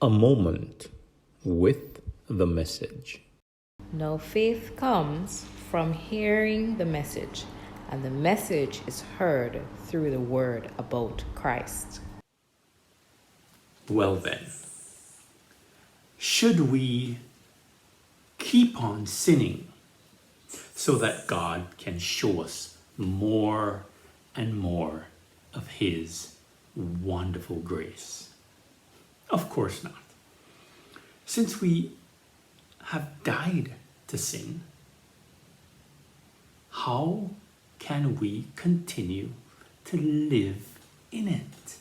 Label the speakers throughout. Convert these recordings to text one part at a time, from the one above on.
Speaker 1: A moment with the message.
Speaker 2: No, faith comes from hearing the message, and the message is heard through the word about Christ.
Speaker 3: Well then, should we keep on sinning so that God can show us more and more of His wonderful grace? Of course not. Since we have died to sin, how can we continue to live in it?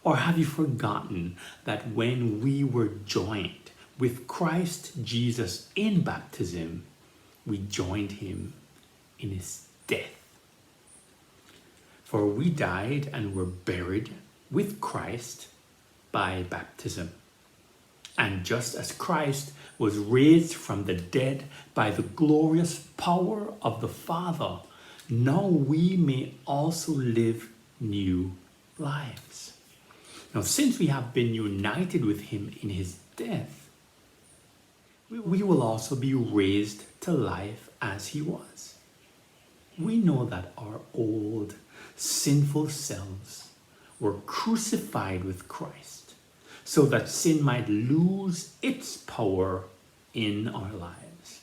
Speaker 3: Or have you forgotten that when we were joined with Christ Jesus in baptism, we joined Him in His death? For we died and were buried with Christ by baptism. And just as Christ was raised from the dead by the glorious power of the Father, now we may also live new lives. Now, since we have been united with Him in His death, we will also be raised to life as He was. We know that our old sinful selves were crucified with Christ, so that sin might lose its power in our lives.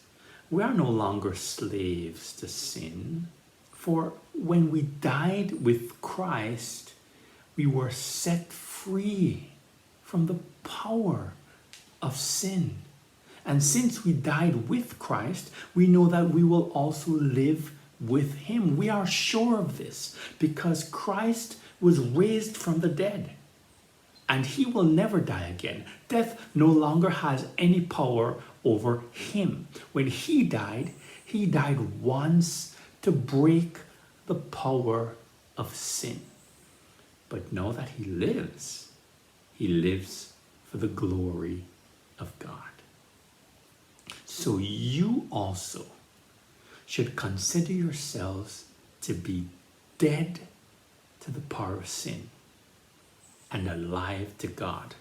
Speaker 3: We are no longer slaves to sin, for when we died with Christ, we were set free from the power of sin. And since we died with Christ, we know that we will also live with Him. We are sure of this because Christ was raised from the dead. And He will never die again. Death no longer has any power over Him. When He died once to break the power of sin. But now that He lives for the glory of God. So you also should consider yourselves to be dead to the power of sin and alive to God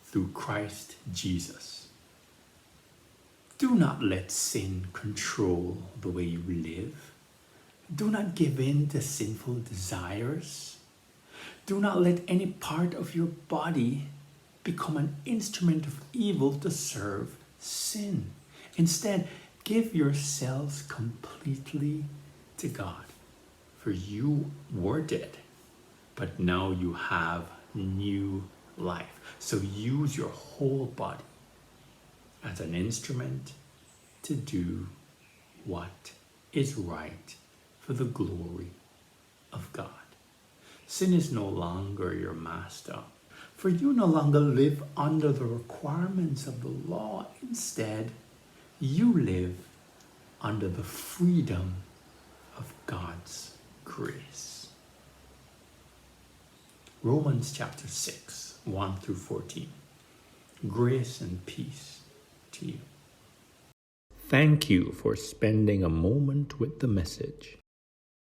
Speaker 3: through Christ Jesus. Do not let sin control the way you live. Do not give in to sinful desires. Do not let any part of your body become an instrument of evil to serve sin. Instead, give yourselves completely to God. For you were dead, but now you have new life. So use your whole body as an instrument to do what is right for the glory of God. Sin is no longer your master, for you no longer live under the requirements of the law. Instead, you live under the freedom of God's grace. Romans chapter 6, 1 through 14. Grace and peace to you.
Speaker 1: Thank you for spending a moment with the message.